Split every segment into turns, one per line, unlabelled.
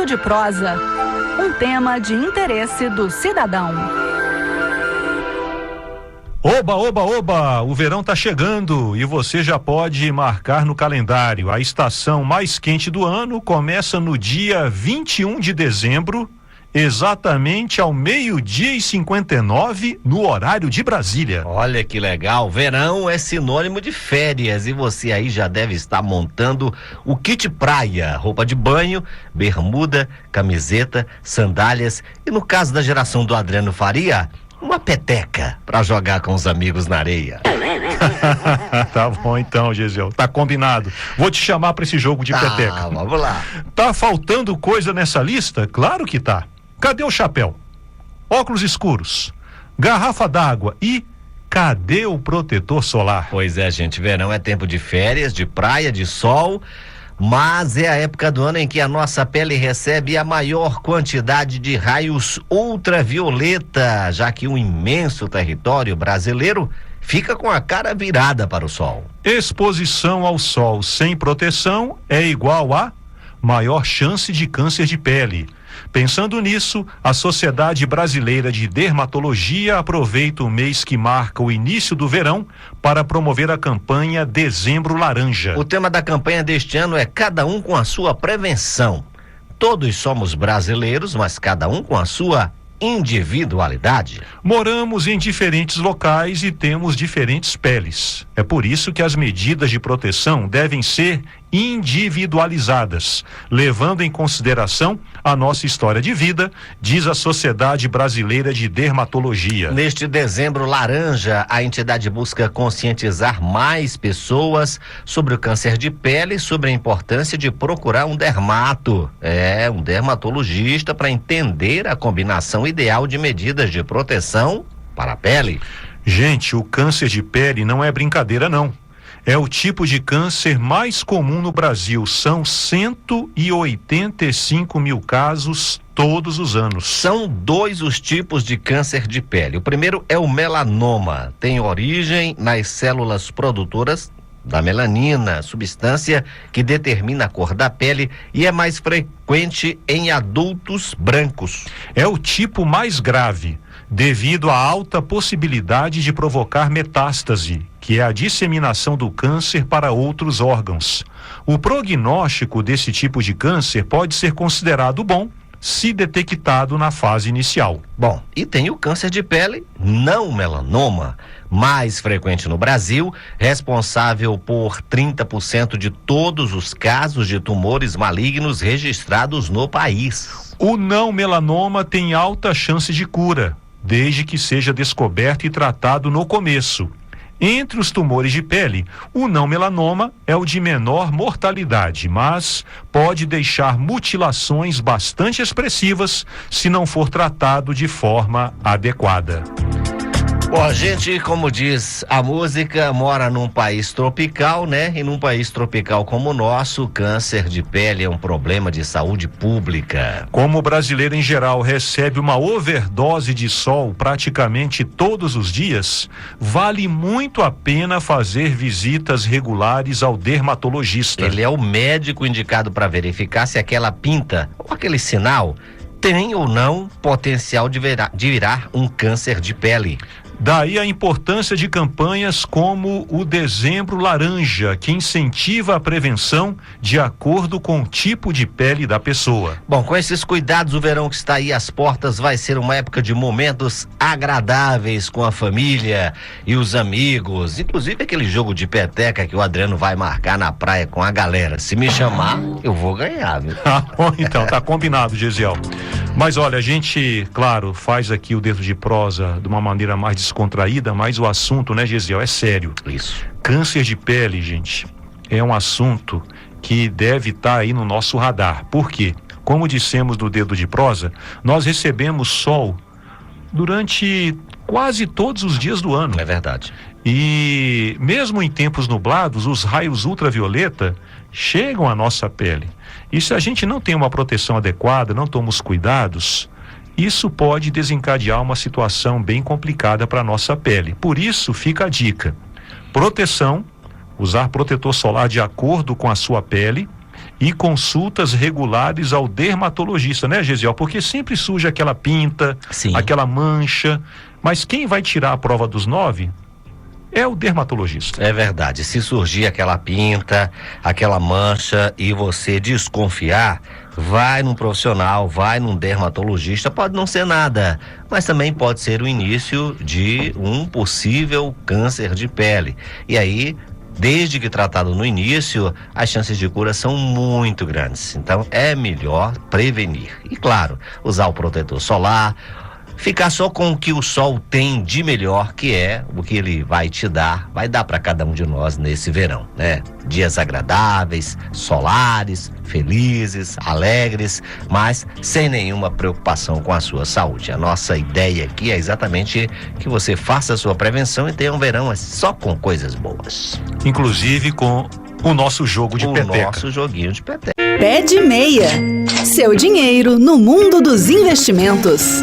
Dedo de Prosa, um tema de interesse do cidadão.
Oba, oba, oba! O verão tá chegando e você já pode marcar no calendário. A estação mais quente do ano começa no dia 21 de dezembro, exatamente ao 12h59, no horário de Brasília.
Olha que legal, verão é sinônimo de férias e você aí já deve estar montando o kit praia, roupa de banho, bermuda, camiseta, sandálias e, no caso da geração do Adriano Faria, uma peteca para jogar com os amigos na areia.
Tá bom então, Gesiel, tá combinado. Vou te chamar para esse jogo de peteca.
Vamos lá.
Tá faltando coisa nessa lista? Claro que tá. Cadê o chapéu? Óculos escuros, garrafa d'água e cadê o protetor solar?
Pois é, gente, verão é tempo de férias, de praia, de sol, mas é a época do ano em que a nossa pele recebe a maior quantidade de raios ultravioleta, já que um imenso território brasileiro fica com a cara virada para o sol.
Exposição ao sol sem proteção é igual a maior chance de câncer de pele. Pensando nisso, a Sociedade Brasileira de Dermatologia aproveita o mês que marca o início do verão para promover a campanha Dezembro Laranja.
O tema da campanha deste ano é Cada um com a sua prevenção. Todos somos brasileiros, mas cada um com a sua individualidade.
Moramos em diferentes locais e temos diferentes peles. É por isso que as medidas de proteção devem ser individualizadas, levando em consideração a nossa história de vida, diz a Sociedade Brasileira de Dermatologia.
Neste Dezembro Laranja, a entidade busca conscientizar mais pessoas sobre o câncer de pele e sobre a importância de procurar um um dermatologista, para entender a combinação ideal de medidas de proteção para a pele.
Gente, o câncer de pele não é brincadeira, não. É o tipo de câncer mais comum no Brasil. São 185 mil casos todos os anos.
São dois os tipos de câncer de pele. O primeiro é o melanoma. Tem origem nas células produtoras da melanina, substância que determina a cor da pele, e é mais frequente em adultos brancos.
É o tipo mais grave, devido à alta possibilidade de provocar metástase, que é a disseminação do câncer para outros órgãos. O prognóstico desse tipo de câncer pode ser considerado bom se detectado na fase inicial.
Bom, e tem o câncer de pele não melanoma, mais frequente no Brasil, responsável por 30% de todos os casos de tumores malignos registrados no país.
O não melanoma tem alta chance de cura, desde que seja descoberto e tratado no começo. Entre os tumores de pele, o não melanoma é o de menor mortalidade, mas pode deixar mutilações bastante expressivas se não for tratado de forma adequada.
Bom, a gente, como diz a música, mora num país tropical, né? E num país tropical como o nosso, o câncer de pele é um problema de saúde pública.
Como o brasileiro em geral recebe uma overdose de sol praticamente todos os dias, vale muito a pena fazer visitas regulares ao dermatologista.
Ele é o médico indicado para verificar se aquela pinta ou aquele sinal tem ou não potencial de virar um câncer de pele.
Daí a importância de campanhas como o Dezembro Laranja, que incentiva a prevenção de acordo com o tipo de pele da pessoa.
Bom, com esses cuidados, o verão que está aí às portas vai ser uma época de momentos agradáveis com a família e os amigos, inclusive aquele jogo de peteca que o Adriano vai marcar na praia com a galera. Se me chamar, eu vou ganhar, viu?
Bom, então, tá combinado, Gesiel. Mas olha, a gente, claro, faz aqui o Dedo de Prosa de uma maneira mais descontraída, mas o assunto, né, Gesiel, é sério.
Isso.
Câncer de pele, gente, é um assunto que deve estar aí no nosso radar. Por quê? Como dissemos no Dedo de Prosa, nós recebemos sol durante quase todos os dias do ano.
É verdade.
E mesmo em tempos nublados, os raios ultravioleta chegam à nossa pele. E se a gente não tem uma proteção adequada, não toma os cuidados, isso pode desencadear uma situação bem complicada para a nossa pele. Por isso, fica a dica: proteção, usar protetor solar de acordo com a sua pele e consultas regulares ao dermatologista, né, Gesiel? Porque sempre surge aquela pinta,
Sim.
aquela mancha, mas quem vai tirar a prova dos 9 é o dermatologista.
É verdade. Se surgir aquela pinta, aquela mancha e você desconfiar, vai num profissional, vai num dermatologista. Pode não ser nada, mas também pode ser o início de um possível câncer de pele. E aí, desde que tratado no início, as chances de cura são muito grandes. Então é melhor prevenir. E claro, usar o protetor solar, ficar só com o que o sol tem de melhor, que é o que ele vai te dar, vai dar para cada um de nós nesse verão, né? Dias agradáveis, solares, felizes, alegres, mas sem nenhuma preocupação com a sua saúde. A nossa ideia aqui é exatamente que você faça a sua prevenção e tenha um verão só com coisas boas.
Inclusive com o nosso jogo de peteca.
O nosso joguinho de peteca.
Pé de meia. Seu dinheiro no mundo dos investimentos.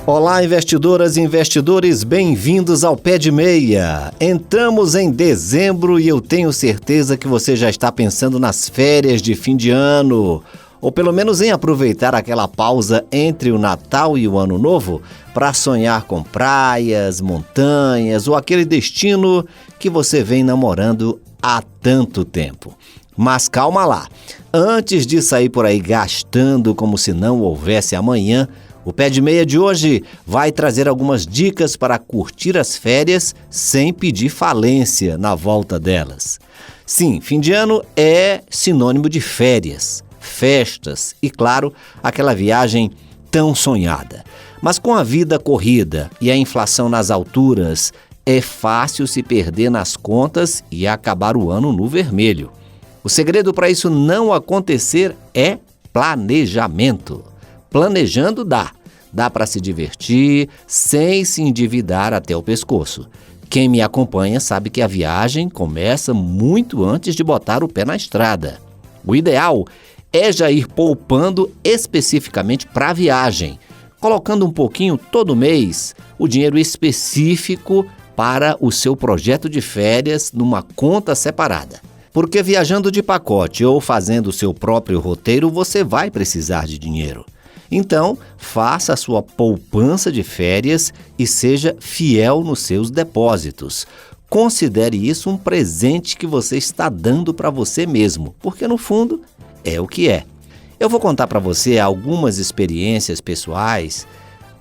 Olá, investidoras e investidores, bem-vindos ao Pé de Meia. Entramos em dezembro e eu tenho certeza que você já está pensando nas férias de fim de ano, ou pelo menos em aproveitar aquela pausa entre o Natal e o Ano Novo para sonhar com praias, montanhas ou aquele destino que você vem namorando há tanto tempo. Mas calma lá, antes de sair por aí gastando como se não houvesse amanhã, o Pé de Meia de hoje vai trazer algumas dicas para curtir as férias sem pedir falência na volta delas. Sim, fim de ano é sinônimo de férias, festas e, claro, aquela viagem tão sonhada. Mas com a vida corrida e a inflação nas alturas, é fácil se perder nas contas e acabar o ano no vermelho. O segredo para isso não acontecer é planejamento. Planejando dá para se divertir sem se endividar até o pescoço. Quem me acompanha sabe que a viagem começa muito antes de botar o pé na estrada. O ideal é já ir poupando especificamente para a viagem, colocando um pouquinho todo mês o dinheiro específico para o seu projeto de férias numa conta separada. Porque viajando de pacote ou fazendo o seu próprio roteiro, você vai precisar de dinheiro. Então, faça a sua poupança de férias e seja fiel nos seus depósitos. Considere isso um presente que você está dando para você mesmo, porque no fundo é o que é. Eu vou contar para você algumas experiências pessoais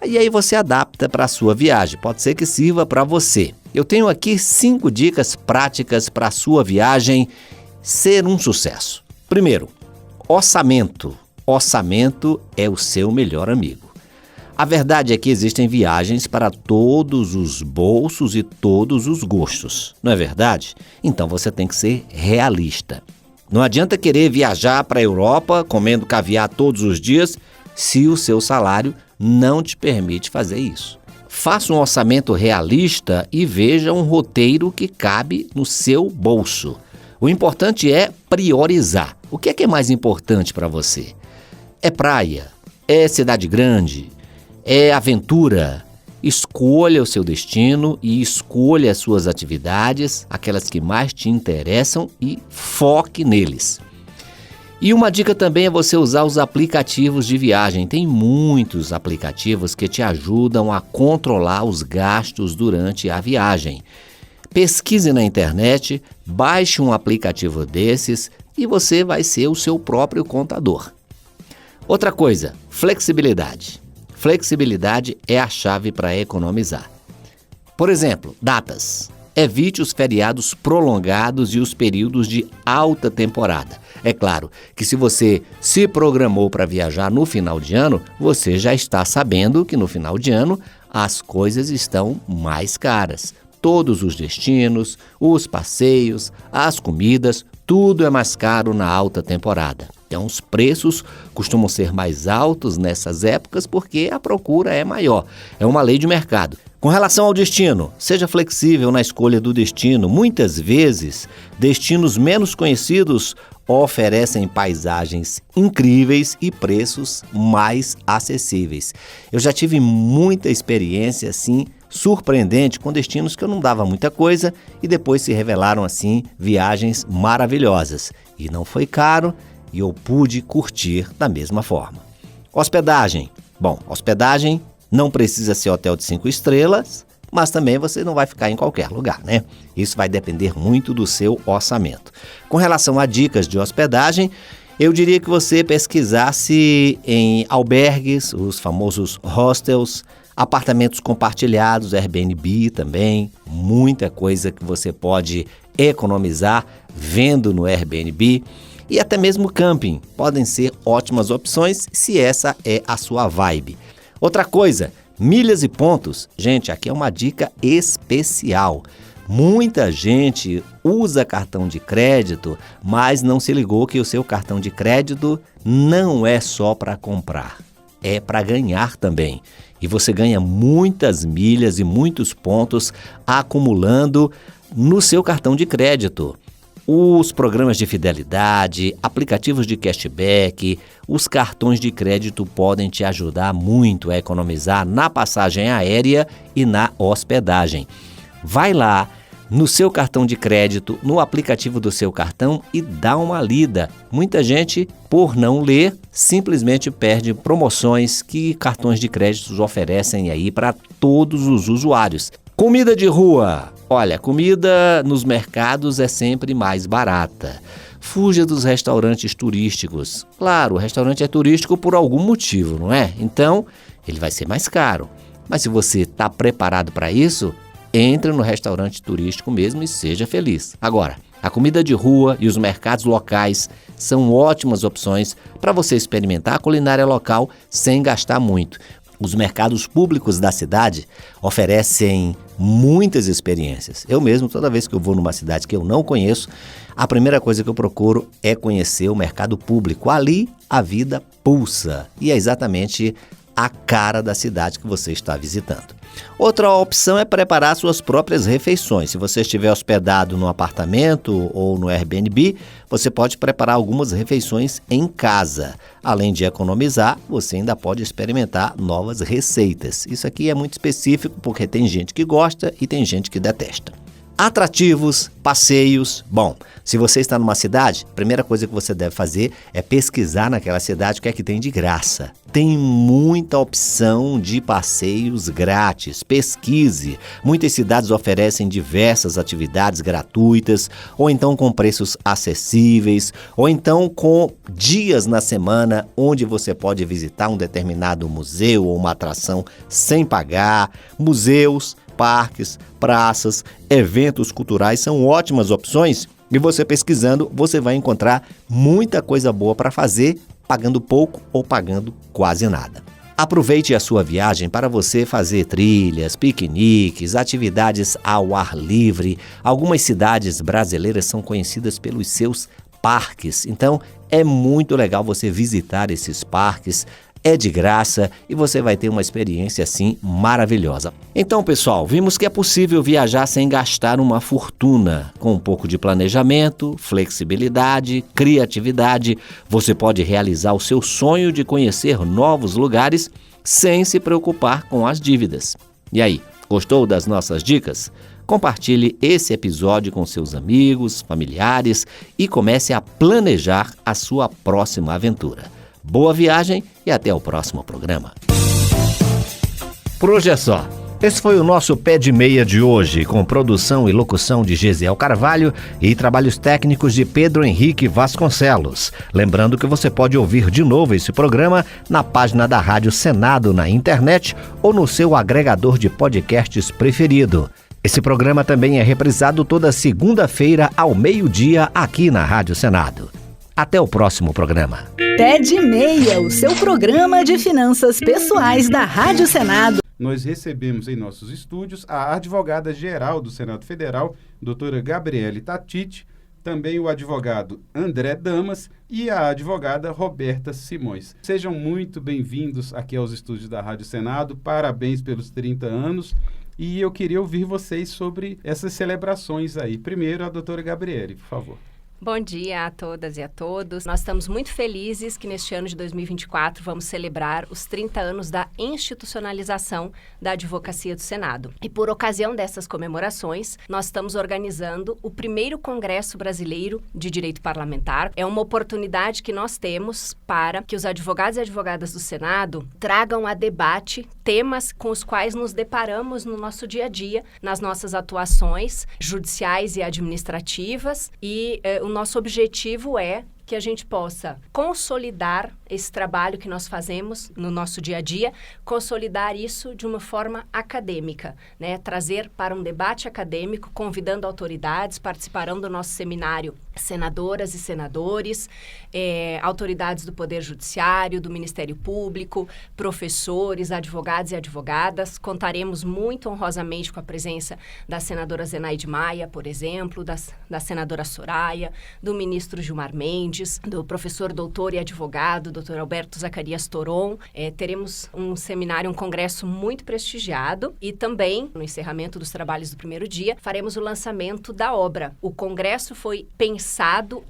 e aí você adapta para a sua viagem. Pode ser que sirva para você. Eu tenho aqui 5 dicas práticas para a sua viagem ser um sucesso. Primeiro, orçamento. Orçamento é o seu melhor amigo. A verdade é que existem viagens para todos os bolsos e todos os gostos, não é verdade? Então você tem que ser realista. Não adianta querer viajar para a Europa comendo caviar todos os dias se o seu salário não te permite fazer isso. Faça um orçamento realista e veja um roteiro que cabe no seu bolso. O importante é priorizar. O que é mais importante para você? É praia? É cidade grande? É aventura? Escolha o seu destino e escolha as suas atividades, aquelas que mais te interessam e foque neles. E uma dica também é você usar os aplicativos de viagem. Tem muitos aplicativos que te ajudam a controlar os gastos durante a viagem. Pesquise na internet, baixe um aplicativo desses e você vai ser o seu próprio contador. Outra coisa, flexibilidade. Flexibilidade é a chave para economizar. Por exemplo, datas. Evite os feriados prolongados e os períodos de alta temporada. É claro que se você se programou para viajar no final de ano, você já está sabendo que no final de ano as coisas estão mais caras. Todos os destinos, os passeios, as comidas, tudo é mais caro na alta temporada. Então, os preços costumam ser mais altos nessas épocas porque a procura é maior. É uma lei de mercado. Com relação ao destino, seja flexível na escolha do destino. Muitas vezes, destinos menos conhecidos oferecem paisagens incríveis e preços mais acessíveis. Eu já tive muita experiência assim surpreendente com destinos que eu não dava muita coisa e depois se revelaram assim viagens maravilhosas. E não foi caro e eu pude curtir da mesma forma. Hospedagem. Bom, hospedagem não precisa ser hotel de 5 estrelas, mas também você não vai ficar em qualquer lugar, né? Isso vai depender muito do seu orçamento. Com relação a dicas de hospedagem, eu diria que você pesquisasse em albergues, os famosos hostels, apartamentos compartilhados, Airbnb também, muita coisa que você pode economizar vendo no Airbnb. E até mesmo camping, podem ser ótimas opções se essa é a sua vibe. Outra coisa, milhas e pontos. Gente, aqui é uma dica especial. Muita gente usa cartão de crédito, mas não se ligou que o seu cartão de crédito não é só para comprar, é para ganhar também. E você ganha muitas milhas e muitos pontos acumulando no seu cartão de crédito. Os programas de fidelidade, aplicativos de cashback, os cartões de crédito podem te ajudar muito a economizar na passagem aérea e na hospedagem. Vai lá no seu cartão de crédito, no aplicativo do seu cartão e dá uma lida. Muita gente, por não ler, simplesmente perde promoções que cartões de crédito oferecem aí para todos os usuários. Comida de rua. Olha, comida nos mercados é sempre mais barata. Fuja dos restaurantes turísticos. Claro, o restaurante é turístico por algum motivo, não é? Então, ele vai ser mais caro. Mas se você está preparado para isso, entre no restaurante turístico mesmo e seja feliz. Agora, a comida de rua e os mercados locais são ótimas opções para você experimentar a culinária local sem gastar muito. Os mercados públicos da cidade oferecem muitas experiências. Eu mesmo, toda vez que eu vou numa cidade que eu não conheço, a primeira coisa que eu procuro é conhecer o mercado público. Ali, a vida pulsa e é exatamente a cara da cidade que você está visitando. Outra opção é preparar suas próprias refeições. Se você estiver hospedado no apartamento ou no Airbnb, você pode preparar algumas refeições em casa. Além de economizar, você ainda pode experimentar novas receitas. Isso aqui é muito específico porque tem gente que gosta e tem gente que detesta. Atrativos, passeios. Bom, se você está numa cidade, a primeira coisa que você deve fazer é pesquisar naquela cidade o que é que tem de graça. Tem muita opção de passeios grátis. Pesquise. Muitas cidades oferecem diversas atividades gratuitas, ou então com preços acessíveis, ou então com dias na semana onde você pode visitar um determinado museu ou uma atração sem pagar. Museus, parques, praças, eventos culturais são ótimas opções e você pesquisando, você vai encontrar muita coisa boa para fazer, pagando pouco ou pagando quase nada. Aproveite a sua viagem para você fazer trilhas, piqueniques, atividades ao ar livre. Algumas cidades brasileiras são conhecidas pelos seus parques, então é muito legal você visitar esses parques. É de graça e você vai ter uma experiência assim maravilhosa. Então, pessoal, vimos que é possível viajar sem gastar uma fortuna. Com um pouco de planejamento, flexibilidade, criatividade, você pode realizar o seu sonho de conhecer novos lugares sem se preocupar com as dívidas. E aí, gostou das nossas dicas? Compartilhe esse episódio com seus amigos, familiares e comece a planejar a sua próxima aventura. Boa viagem e até o próximo programa. Por hoje é só. Esse foi o nosso Pé de Meia de hoje, com produção e locução de Gesiel Carvalho e trabalhos técnicos de Pedro Henrique Vasconcelos. Lembrando que você pode ouvir de novo esse programa na página da Rádio Senado na internet ou no seu agregador de podcasts preferido. Esse programa também é reprisado toda segunda-feira ao meio-dia aqui na Rádio Senado. Até o próximo programa.
Pé de Meia, o seu programa de finanças pessoais da Rádio Senado.
Nós recebemos em nossos estúdios a advogada-geral do Senado Federal, doutora Gabriele Tatiti, também o advogado André Damas e a advogada Roberta Simões. Sejam muito bem-vindos aqui aos estúdios da Rádio Senado, parabéns pelos 30 anos. E eu queria ouvir vocês sobre essas celebrações aí. Primeiro, a doutora Gabriele, por favor.
Bom dia a todas e a todos. Nós estamos muito felizes que neste ano de 2024 vamos celebrar os 30 anos da institucionalização da Advocacia do Senado. E por ocasião dessas comemorações, nós estamos organizando o primeiro Congresso Brasileiro de Direito Parlamentar. É uma oportunidade que nós temos para que os advogados e advogadas do Senado tragam a debate temas com os quais nos deparamos no nosso dia a dia, nas nossas atuações judiciais e administrativas, e o nosso objetivo é que a gente possa consolidar esse trabalho que nós fazemos no nosso dia a dia, consolidar isso de uma forma acadêmica, né? Trazer para um debate acadêmico, convidando autoridades, participarão do nosso seminário senadoras e senadores, autoridades do Poder Judiciário, do Ministério Público, professores, advogados e advogadas. Contaremos muito honrosamente com a presença da senadora Zenaide Maia, por exemplo, da senadora Soraya, do ministro Gilmar Mendes, do professor doutor e advogado, doutor Alberto Zacarias Toron. Teremos um seminário, um congresso muito prestigiado e também, no encerramento dos trabalhos do primeiro dia, faremos o lançamento da obra. O congresso foi pensado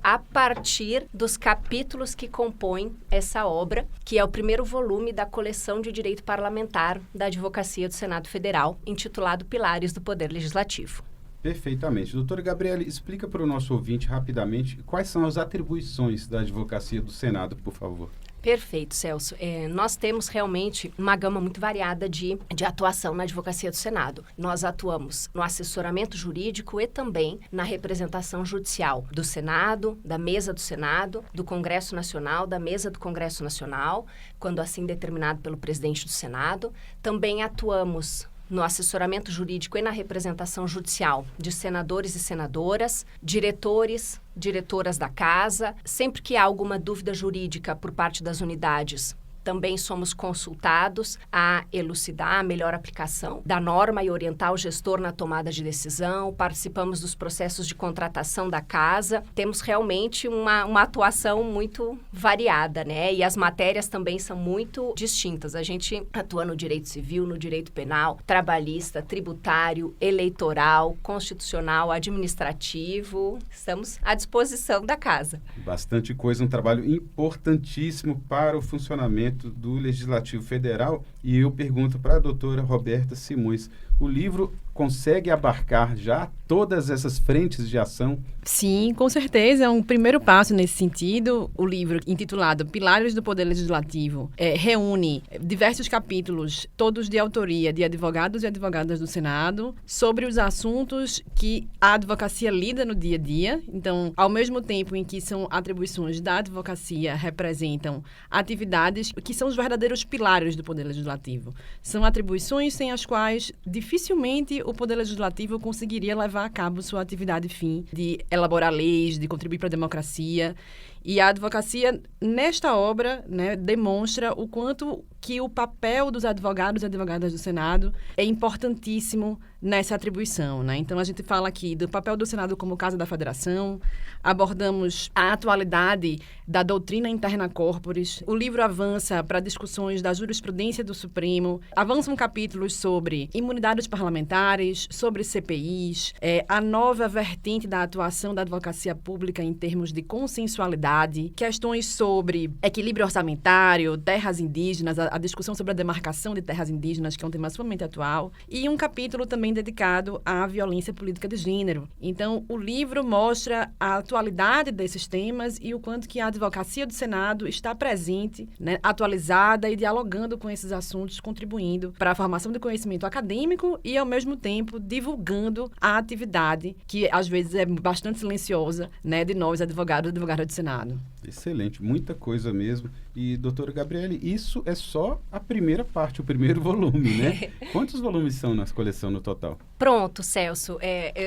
a partir dos capítulos que compõem essa obra, que é o primeiro volume da coleção de direito parlamentar da Advocacia do Senado Federal, intitulado Pilares do Poder Legislativo.
Perfeitamente. Doutora Gabriele, explica para o nosso ouvinte rapidamente quais são as atribuições da Advocacia do Senado, por favor.
Perfeito, Celso. Nós temos realmente uma gama muito variada de atuação na Advocacia do Senado. Nós atuamos no assessoramento jurídico e também na representação judicial do Senado, da mesa do Senado, do Congresso Nacional, da mesa do Congresso Nacional, quando assim determinado pelo presidente do Senado. Também atuamos no assessoramento jurídico e na representação judicial de senadores e senadoras, diretoras da casa. Sempre que há alguma dúvida jurídica por parte das unidades, também somos consultados a elucidar a melhor aplicação da norma e orientar o gestor na tomada de decisão. Participamos dos processos de contratação da casa. Temos realmente uma atuação muito variada, né? E as matérias também são muito distintas. A gente atua no direito civil, no direito penal, trabalhista, tributário, eleitoral, constitucional, administrativo. Estamos à disposição da casa.
Bastante coisa, um trabalho importantíssimo para o funcionamento do Legislativo Federal. E eu pergunto para a doutora Roberta Simões, o livro consegue abarcar já todas essas frentes de ação?
Sim, com certeza. É um primeiro passo nesse sentido. O livro, intitulado Pilares do Poder Legislativo, reúne diversos capítulos, todos de autoria de advogados e advogadas do Senado, sobre os assuntos que a advocacia lida no dia a dia. Então, ao mesmo tempo em que são atribuições da advocacia, representam atividades que são os verdadeiros pilares do Poder Legislativo. São atribuições sem as quais dificilmente o Poder Legislativo conseguiria levar a cabo sua atividade fim de elaborar leis, de contribuir para a democracia. E a advocacia, nesta obra, né, demonstra o quanto que o papel dos advogados e advogadas do Senado é importantíssimo nessa atribuição, né? Então, a gente fala aqui do papel do Senado como Casa da Federação, abordamos a atualidade da doutrina interna corporis. O livro avança para discussões da jurisprudência do Supremo, avançam capítulos sobre imunidades parlamentares, sobre CPIs, a nova vertente da atuação da advocacia pública em termos de consensualidade, questões sobre equilíbrio orçamentário, terras indígenas, a discussão sobre a demarcação de terras indígenas, que é um tema sumamente atual, e um capítulo também dedicado à violência política de gênero. Então, o livro mostra a atualidade desses temas e o quanto que a advocacia do Senado está presente, né, atualizada e dialogando com esses assuntos, contribuindo para a formação de conhecimento acadêmico e, ao mesmo tempo, divulgando a atividade, que às vezes é bastante silenciosa, né, de nós, advogados e advogadas do Senado.
Excelente, muita coisa mesmo. E, doutora Gabriele, isso é só a primeira parte, o primeiro volume, né? Quantos volumes são na coleção no total?
Pronto, Celso.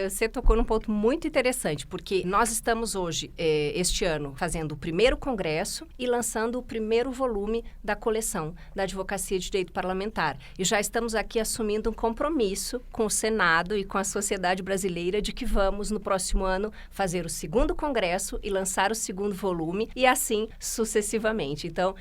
Você tocou num ponto muito interessante, porque nós estamos hoje, este ano, fazendo o primeiro congresso e lançando o primeiro volume da coleção da Advocacia de Direito Parlamentar. E já estamos aqui assumindo um compromisso com o Senado e com a sociedade brasileira de que vamos, no próximo ano, fazer o segundo congresso e lançar o segundo volume, e assim sucessivamente. Então,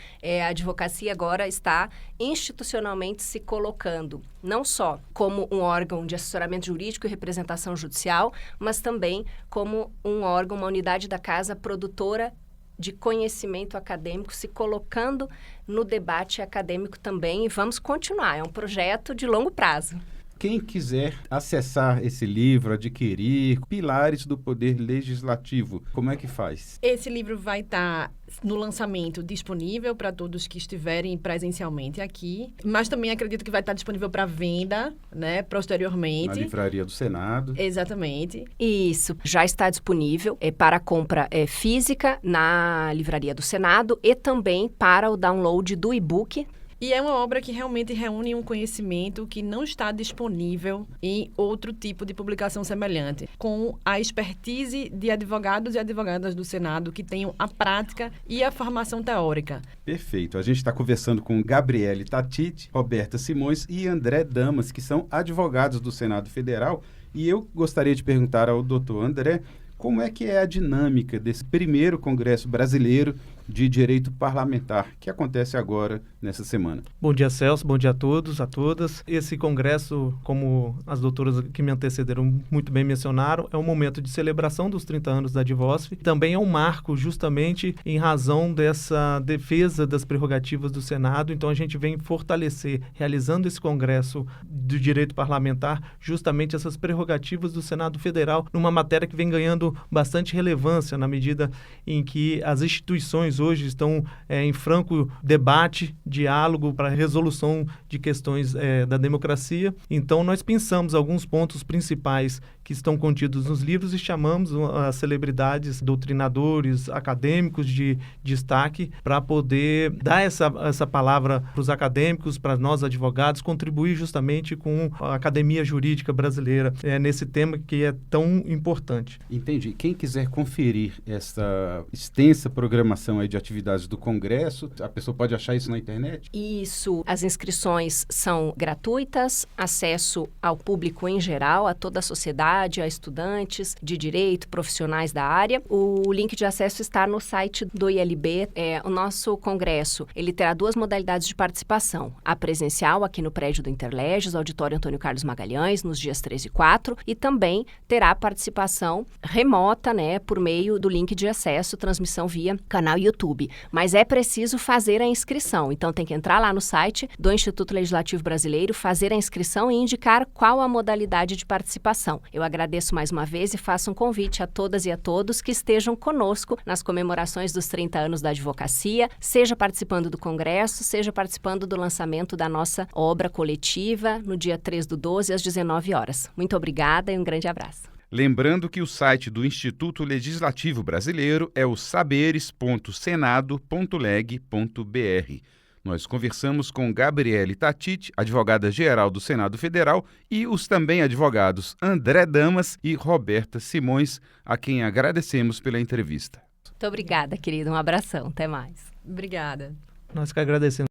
a advocacia agora está institucionalmente se colocando, não só como um órgão de assessoramento jurídico e representação judicial, mas também como um órgão, uma unidade da casa produtora de conhecimento acadêmico, se colocando no debate acadêmico também, e vamos continuar. É um projeto de longo prazo.
Quem quiser acessar esse livro, adquirir Pilares do Poder Legislativo, como é que faz?
Esse livro vai estar no lançamento disponível para todos que estiverem presencialmente aqui, mas também acredito que vai estar disponível para venda, né, posteriormente.
Na Livraria do Senado.
Exatamente.
Isso, já está disponível para compra física na Livraria do Senado e também para o download do e-book.
E é uma obra que realmente reúne um conhecimento que não está disponível em outro tipo de publicação semelhante, com a expertise de advogados e advogadas do Senado que tenham a prática e a formação teórica.
Perfeito. A gente está conversando com Gabriele Tatiti, Roberta Simões e André Damas, que são advogados do Senado Federal. E eu gostaria de perguntar ao doutor André como é que é a dinâmica desse primeiro Congresso Brasileiro de Direito Parlamentar, que acontece agora, nessa semana.
Bom dia, Celso. Bom dia a todos, a todas. Esse congresso, como as doutoras que me antecederam muito bem mencionaram, é um momento de celebração dos 30 anos da Advosf. Também é um marco justamente em razão dessa defesa das prerrogativas do Senado. Então, a gente vem fortalecer, realizando esse congresso do direito parlamentar, justamente essas prerrogativas do Senado Federal, numa matéria que vem ganhando bastante relevância na medida em que as instituições hoje estão em franco debate, diálogo para a resolução de questões da democracia. Então, nós pensamos alguns pontos principais que estão contidos nos livros e chamamos as celebridades, doutrinadores, acadêmicos de destaque para poder dar essa palavra para os acadêmicos, para nós advogados, contribuir justamente com a academia jurídica brasileira nesse tema que é tão importante.
Entendi. Quem quiser conferir essa extensa programação aí de atividades do Congresso, a pessoa pode achar isso na internet?
Isso. As inscrições são gratuitas, acesso ao público em geral, a toda a sociedade, a estudantes de direito, profissionais da área. O link de acesso está no site do ILB. O nosso congresso, ele terá 2 modalidades de participação. A presencial, aqui no prédio do Interleges, Auditório Antônio Carlos Magalhães, nos dias 3 e 4, e também terá participação remota, né, por meio do link de acesso, transmissão via canal YouTube. Mas é preciso fazer a inscrição. Então, tem que entrar lá no site do Instituto Legislativo Brasileiro, fazer a inscrição e indicar qual a modalidade de participação. Eu agradeço mais uma vez e faço um convite a todas e a todos que estejam conosco nas comemorações dos 30 anos da advocacia, seja participando do Congresso, seja participando do lançamento da nossa obra coletiva no dia 3/12, às 19 horas. Muito obrigada e um grande abraço.
Lembrando que o site do Instituto Legislativo Brasileiro é o saberes.senado.leg.br. Nós conversamos com Gabriele Tatiti, advogada-geral do Senado Federal, e os também advogados André Damas e Roberta Simões, a quem agradecemos pela entrevista.
Muito obrigada, querida. Um abração. Até mais.
Obrigada.
Nós que agradecemos.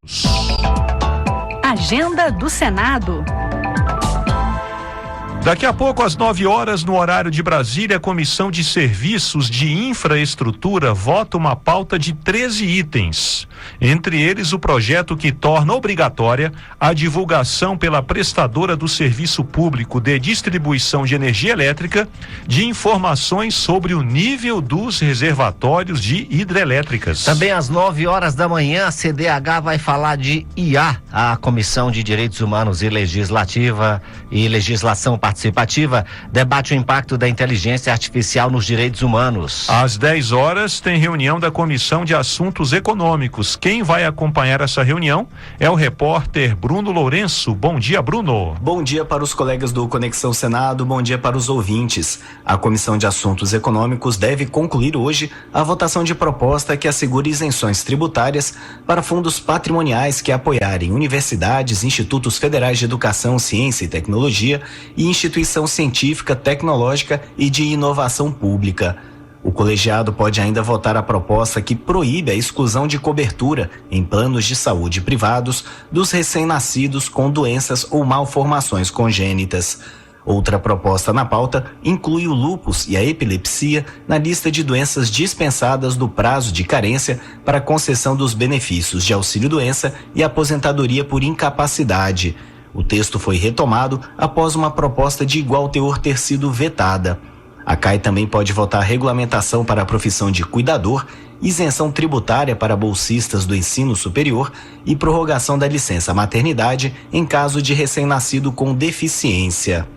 Agenda do Senado.
Daqui a pouco, às 9 horas, no horário de Brasília, a Comissão de Serviços de Infraestrutura vota uma pauta de 13 itens. Entre eles, o projeto que torna obrigatória a divulgação pela prestadora do serviço público de distribuição de energia elétrica de informações sobre o nível dos reservatórios de hidrelétricas.
Também às 9 horas da manhã, a CDH vai falar de IA, a Comissão de Direitos Humanos e Legislação Participativa, debate o impacto da inteligência artificial nos direitos humanos.
Às 10 horas, tem reunião da Comissão de Assuntos Econômicos. Quem vai acompanhar essa reunião é o repórter Bruno Lourenço. Bom dia, Bruno.
Bom dia para os colegas do Conexão Senado, bom dia para os ouvintes. A Comissão de Assuntos Econômicos deve concluir hoje a votação de proposta que assegure isenções tributárias para fundos patrimoniais que apoiarem universidades, institutos federais de educação, ciência e tecnologia e instituição científica, tecnológica e de inovação pública. O colegiado pode ainda votar a proposta que proíbe a exclusão de cobertura em planos de saúde privados dos recém-nascidos com doenças ou malformações congênitas. Outra proposta na pauta inclui o lúpus e a epilepsia na lista de doenças dispensadas do prazo de carência para concessão dos benefícios de auxílio-doença e aposentadoria por incapacidade. O texto foi retomado após uma proposta de igual teor ter sido vetada. A CAI também pode votar regulamentação para a profissão de cuidador, isenção tributária para bolsistas do ensino superior e prorrogação da licença maternidade em caso de recém-nascido com deficiência.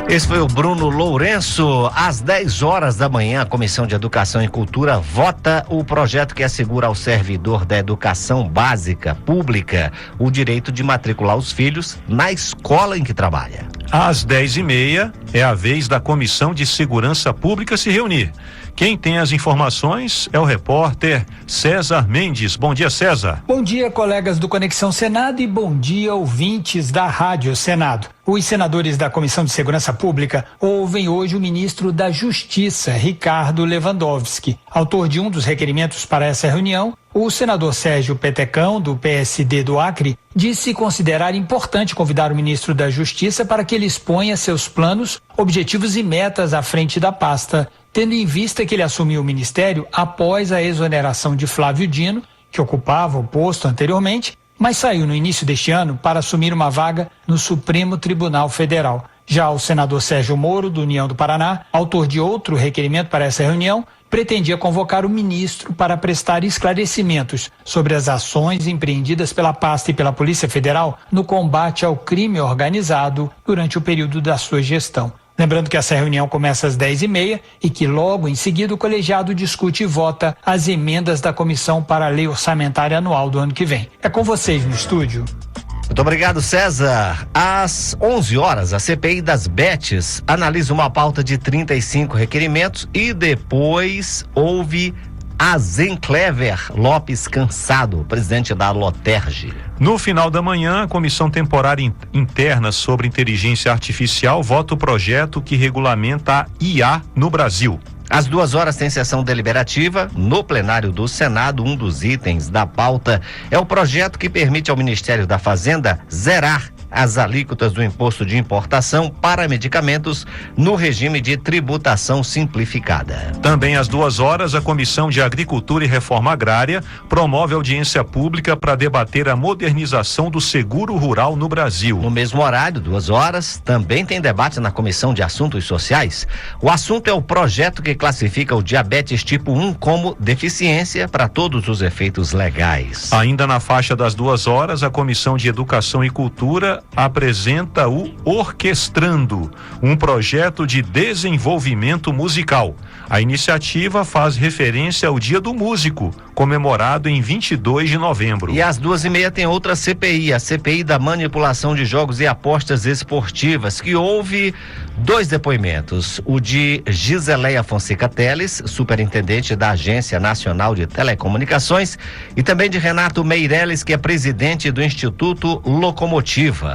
Esse foi o Bruno Lourenço. Às 10 horas da manhã, a Comissão de Educação e Cultura vota o projeto que assegura ao servidor da educação básica pública o direito de matricular os filhos na escola em que trabalha.
Às 10h30 é a vez da Comissão de Segurança Pública se reunir. Quem tem as informações é o repórter César Mendes. Bom dia, César.
Bom dia, colegas do Conexão Senado e bom dia, ouvintes da Rádio Senado. Os senadores da Comissão de Segurança Pública ouvem hoje o ministro da Justiça, Ricardo Lewandowski. Autor de um dos requerimentos para essa reunião, o senador Sérgio Petecão, do PSD do Acre, disse considerar importante convidar o ministro da Justiça para que ele exponha seus planos, objetivos e metas à frente da pasta, tendo em vista que ele assumiu o ministério após a exoneração de Flávio Dino, que ocupava o posto anteriormente, mas saiu no início deste ano para assumir uma vaga no Supremo Tribunal Federal. Já o senador Sérgio Moro, do União do Paraná, autor de outro requerimento para essa reunião, pretendia convocar o ministro para prestar esclarecimentos sobre as ações empreendidas pela pasta e pela Polícia Federal no combate ao crime organizado durante o período da sua gestão. Lembrando que essa reunião começa às 10h30 e que logo em seguida o colegiado discute e vota as emendas da comissão para a lei orçamentária anual do ano que vem. É com vocês no estúdio.
Muito obrigado, César. Às 11 horas, a CPI das Betes analisa uma pauta de 35 requerimentos e depois houve a Zenclever Lopes Cansado, presidente da Loterge.
No final da manhã, a Comissão Temporária Interna sobre Inteligência Artificial vota o projeto que regulamenta a IA no Brasil.
Às 2 horas tem sessão deliberativa. No plenário do Senado, um dos itens da pauta é o projeto que permite ao Ministério da Fazenda zerar as alíquotas do imposto de importação para medicamentos no regime de tributação simplificada.
Também às 2 horas, a Comissão de Agricultura e Reforma Agrária promove audiência pública para debater a modernização do seguro rural no Brasil.
No mesmo horário, 2 horas, também tem debate na Comissão de Assuntos Sociais. O assunto é o projeto que classifica o diabetes tipo 1 como deficiência para todos os efeitos legais.
Ainda na faixa das 2 horas, a Comissão de Educação e Cultura apresenta o Orquestrando, um projeto de desenvolvimento musical. A iniciativa faz referência ao Dia do Músico, comemorado em 22 de novembro.
E às 2h30 tem outra CPI, a CPI da manipulação de jogos e apostas esportivas, que houve 2 depoimentos. O de Giseleia Fonseca Teles, superintendente da Agência Nacional de Telecomunicações, e também de Renato Meirelles, que é presidente do Instituto Locomotiva.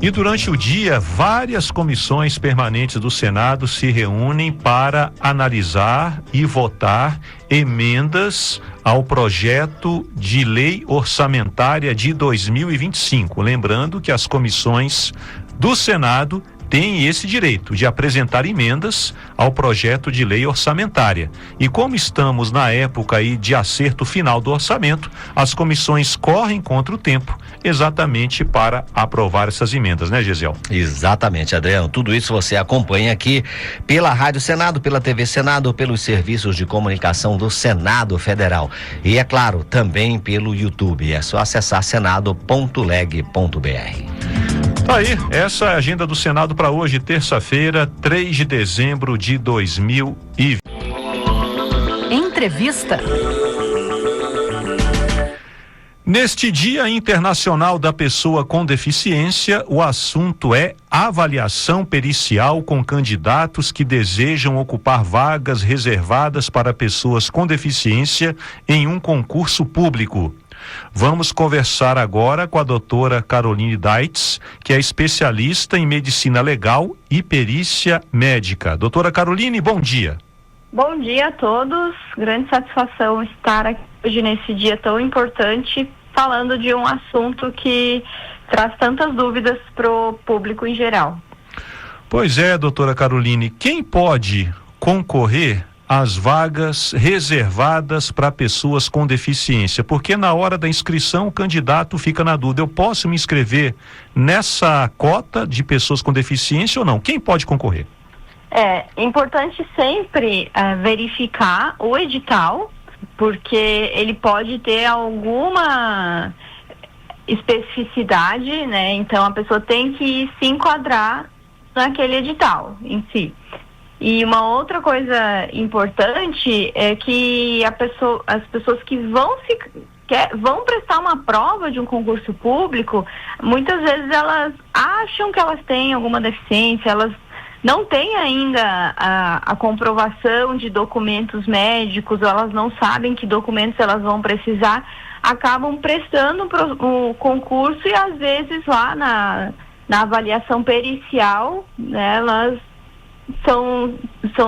E durante o dia, várias comissões permanentes do Senado se reúnem para analisar e votar emendas ao projeto de lei orçamentária de 2025. Lembrando que as comissões do Senado têm esse direito de apresentar emendas ao projeto de lei orçamentária. E como estamos na época aí de acerto final do orçamento, as comissões correm contra o tempo exatamente para aprovar essas emendas, né, Gisel?
Exatamente, Adriano. Tudo isso você acompanha aqui pela Rádio Senado, pela TV Senado, pelos serviços de comunicação do Senado Federal. E, é claro, também pelo YouTube. É só acessar senado.leg.br.
Aí, essa é a agenda do Senado para hoje, terça-feira, 3 de dezembro de 2020.
Entrevista.
Neste Dia Internacional da Pessoa com Deficiência, o assunto é avaliação pericial com candidatos que desejam ocupar vagas reservadas para pessoas com deficiência em um concurso público. Vamos conversar agora com a doutora Caroline Deitz, que é especialista em medicina legal e perícia médica. Doutora Caroline, bom dia.
Bom dia a todos. Grande satisfação estar aqui hoje nesse dia tão importante, falando de um assunto que traz tantas dúvidas para o público em geral.
Pois é, doutora Caroline, quem pode concorrer às vagas reservadas para pessoas com deficiência? Porque na hora da inscrição o candidato fica na dúvida, eu posso me inscrever nessa cota de pessoas com deficiência ou não? Quem pode concorrer?
É importante sempre verificar o edital, porque ele pode ter alguma especificidade, né? Então a pessoa tem que se enquadrar naquele edital em si. E uma outra coisa importante é que as pessoas que vão prestar uma prova de um concurso público, muitas vezes elas acham que elas têm alguma deficiência, elas não têm ainda a comprovação de documentos médicos, ou elas não sabem que documentos elas vão precisar, acabam prestando o concurso e às vezes lá na avaliação pericial, né, elas são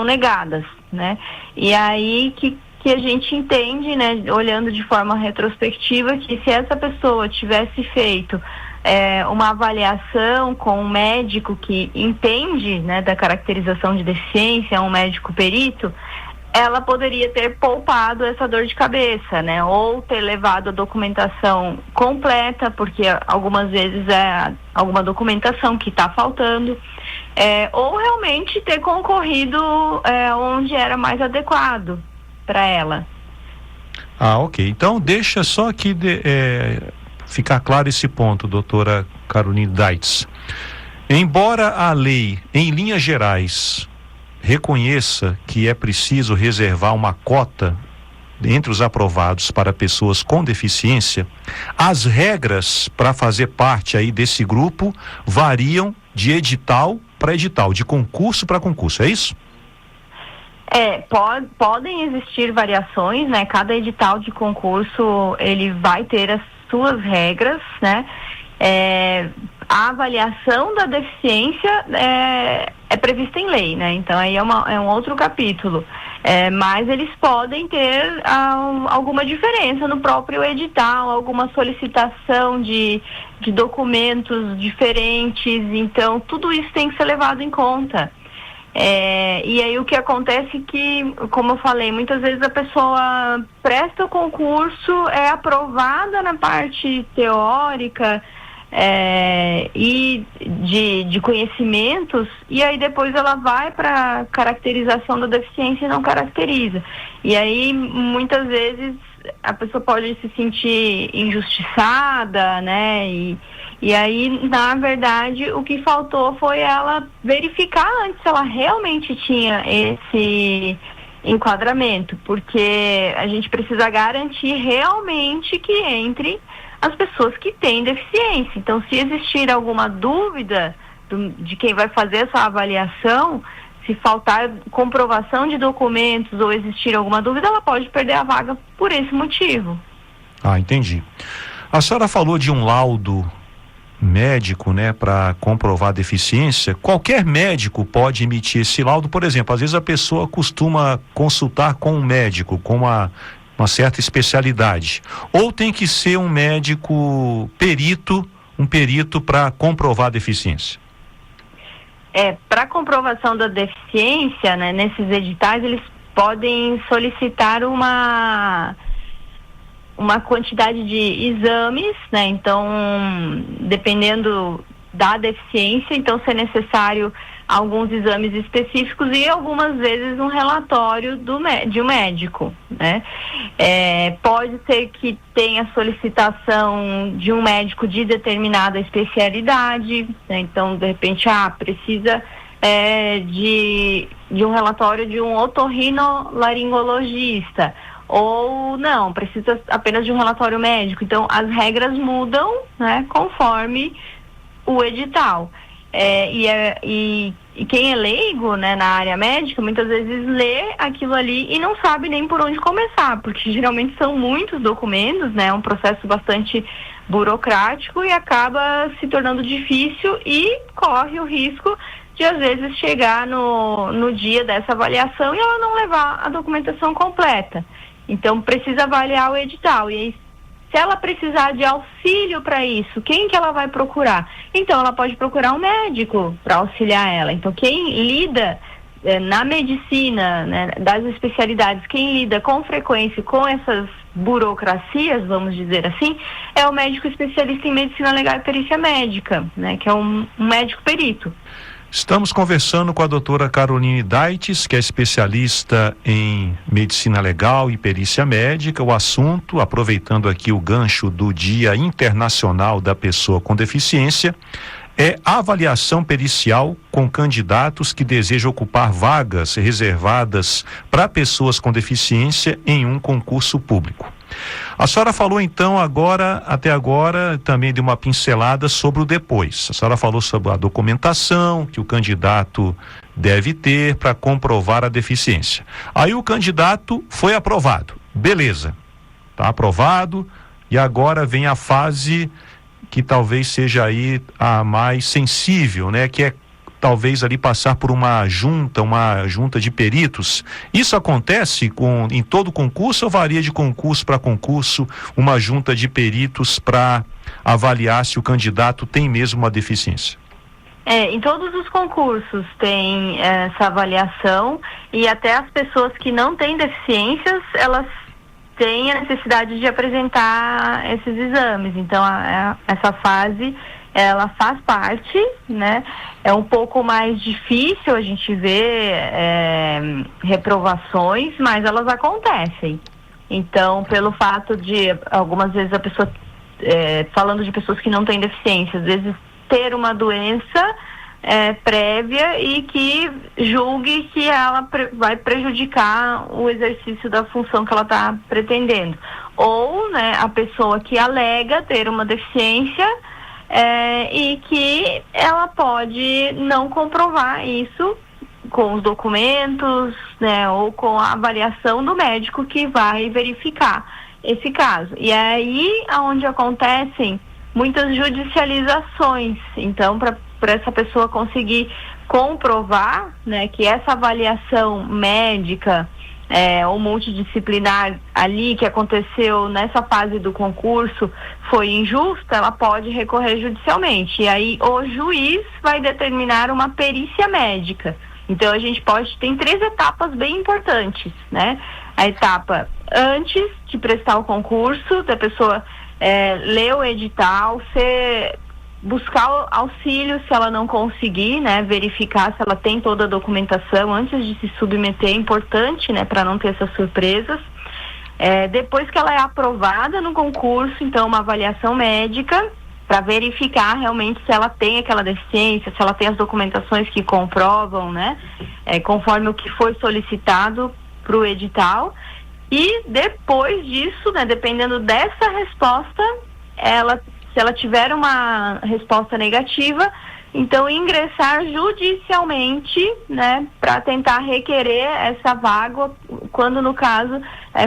negadas, né? E aí que a gente entende, né, olhando de forma retrospectiva, que se essa pessoa tivesse feito uma avaliação com um médico que entende, né, da caracterização de deficiência, um médico perito, ela poderia ter poupado essa dor de cabeça, né? Ou ter levado a documentação completa, porque algumas vezes é alguma documentação que está faltando, ou realmente ter concorrido onde era mais adequado para ela.
Ah, ok. Então deixa só aqui ficar claro esse ponto, doutora Caroline Deitz. Embora a lei, em linhas gerais, reconheça que é preciso reservar uma cota entre os aprovados para pessoas com deficiência, as regras para fazer parte aí desse grupo variam de edital para edital, de concurso para concurso, é isso?
Podem existir variações, né? Cada edital de concurso, ele vai ter as suas regras, né? A avaliação da deficiência é prevista em lei, né? Então aí é um outro capítulo. Mas eles podem ter alguma diferença no próprio edital, alguma solicitação de documentos diferentes. Então tudo isso tem que ser levado em conta. E aí o que acontece é que, como eu falei, muitas vezes a pessoa presta o concurso, é aprovada na parte teórica e de conhecimentos, e aí depois ela vai para caracterização da deficiência e não caracteriza. E aí muitas vezes a pessoa pode se sentir injustiçada, né? E aí, na verdade, o que faltou foi ela verificar antes se ela realmente tinha esse enquadramento, porque a gente precisa garantir realmente que entre as pessoas que têm deficiência. Então, se existir alguma dúvida de quem vai fazer essa avaliação, se faltar comprovação de documentos ou existir alguma dúvida, ela pode perder a vaga por esse motivo.
Ah, entendi. A senhora falou de um laudo médico, né, para comprovar a deficiência. Qualquer médico pode emitir esse laudo? Por exemplo, às vezes a pessoa costuma consultar com um médico, com uma certa especialidade, ou tem que ser um médico perito, um perito para comprovar a deficiência?
Para comprovação da deficiência, né, nesses editais, eles podem solicitar uma quantidade de exames, né? Então, dependendo da deficiência, então se é necessário alguns exames específicos e algumas vezes um relatório de um médico, né? Pode ser que tenha solicitação de um médico de determinada especialidade, né? Então, de repente, precisa de um relatório de um otorrinolaringologista, ou não, precisa apenas de um relatório médico. Então, as regras mudam, né, conforme o edital. E quem é leigo, né, na área médica, muitas vezes lê aquilo ali e não sabe nem por onde começar, porque geralmente são muitos documentos, né, é um processo bastante burocrático e acaba se tornando difícil e corre o risco de, às vezes, chegar no dia dessa avaliação e ela não levar a documentação completa. Então, precisa avaliar o edital. E aí, Se ela precisar de auxílio para isso, quem que ela vai procurar? Então, ela pode procurar um médico para auxiliar ela. Então, quem lida na medicina, né, das especialidades, quem lida com frequência com essas burocracias, vamos dizer assim, é o médico especialista em medicina legal e perícia médica, né, que é um médico perito.
Estamos conversando com a doutora Caroline Daites, que é especialista em medicina legal e perícia médica. O assunto, aproveitando aqui o gancho do Dia Internacional da Pessoa com Deficiência, é avaliação pericial com candidatos que desejam ocupar vagas reservadas para pessoas com deficiência em um concurso público. A senhora falou então até agora, também de uma pincelada sobre o depois. A senhora falou sobre a documentação que o candidato deve ter para comprovar a deficiência. Aí o candidato foi aprovado. Beleza, está aprovado, e agora vem a fase que talvez seja aí a mais sensível, né? Que é talvez ali passar por uma junta de peritos. Isso acontece em todo concurso ou varia de concurso para concurso, uma junta de peritos para avaliar se o candidato tem mesmo uma deficiência?
Em todos os concursos tem essa avaliação, e até as pessoas que não têm deficiências, elas têm a necessidade de apresentar esses exames. Então, essa fase, ela faz parte, né? É um pouco mais difícil a gente ver reprovações, mas elas acontecem. Então, pelo fato de, algumas vezes, a pessoa, falando de pessoas que não têm deficiência, às vezes ter uma doença prévia e que julgue que ela vai prejudicar o exercício da função que ela está pretendendo. Ou, né, a pessoa que alega ter uma deficiência e que ela pode não comprovar isso com os documentos, né, ou com a avaliação do médico que vai verificar esse caso. E é aí onde acontecem muitas judicializações. Então, para essa pessoa conseguir comprovar, né, que essa avaliação médica ou multidisciplinar ali que aconteceu nessa fase do concurso foi injusta, ela pode recorrer judicialmente. E aí o juiz vai determinar uma perícia médica. Então a gente tem 3 etapas bem importantes, né? A etapa antes de prestar o concurso, da pessoa ler o edital, buscar auxílio se ela não conseguir, né, verificar se ela tem toda a documentação antes de se submeter, é importante, né, para não ter essas surpresas. Depois que ela é aprovada no concurso, então uma avaliação médica para verificar realmente se ela tem aquela deficiência, se ela tem as documentações que comprovam, né, conforme o que foi solicitado para o edital. E depois disso, né, dependendo dessa resposta, se ela tiver uma resposta negativa, então ingressar judicialmente, né, para tentar requerer essa vaga, quando no caso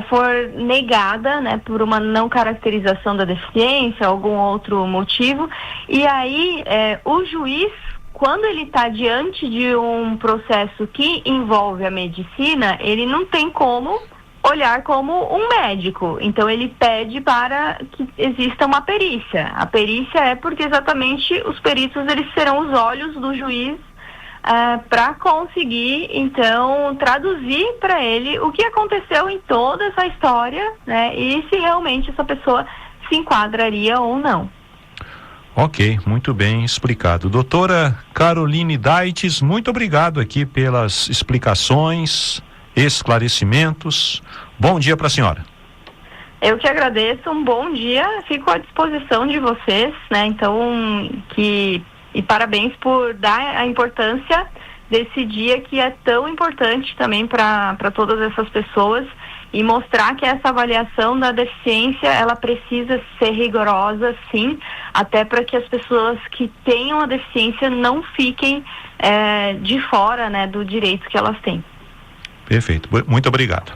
for negada, né, por uma não caracterização da deficiência, algum outro motivo. E aí o juiz, quando ele está diante de um processo que envolve a medicina, ele não tem como olhar como um médico. Então ele pede para que exista uma perícia. A perícia é porque exatamente os peritos, eles serão os olhos do juiz para conseguir então traduzir para ele o que aconteceu em toda essa história, né, e se realmente essa pessoa se enquadraria ou não.
Ok, muito bem explicado. Doutora Caroline Daites, muito obrigado aqui pelas explicações, esclarecimentos. Bom dia para a senhora.
Eu que agradeço, um bom dia, fico à disposição de vocês, né? Então, e parabéns por dar a importância desse dia que é tão importante também para todas essas pessoas, e mostrar que essa avaliação da deficiência, ela precisa ser rigorosa, sim, até para que as pessoas que tenham a deficiência não fiquem de fora, né, do direito que elas têm.
Perfeito, muito obrigado.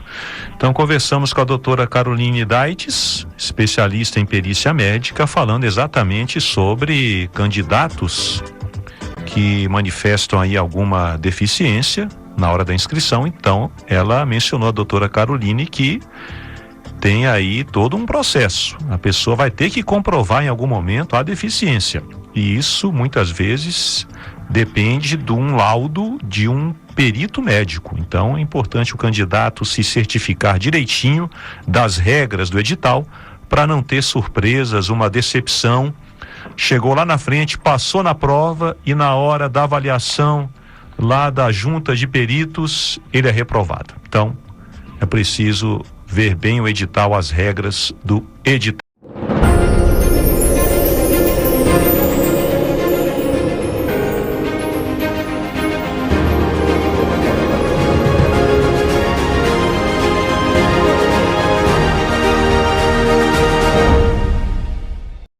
Então conversamos com a doutora Caroline Daites, especialista em perícia médica, falando exatamente sobre candidatos que manifestam aí alguma deficiência na hora da inscrição. Então ela mencionou, a doutora Caroline, que tem aí todo um processo. A pessoa vai ter que comprovar em algum momento a deficiência. E isso, muitas vezes, depende de um laudo de um perito médico. Então, é importante o candidato se certificar direitinho das regras do edital para não ter surpresas, uma decepção. Chegou lá na frente, passou na prova e na hora da avaliação lá da junta de peritos, ele é reprovado. Então, é preciso ver bem o edital, as regras do edital.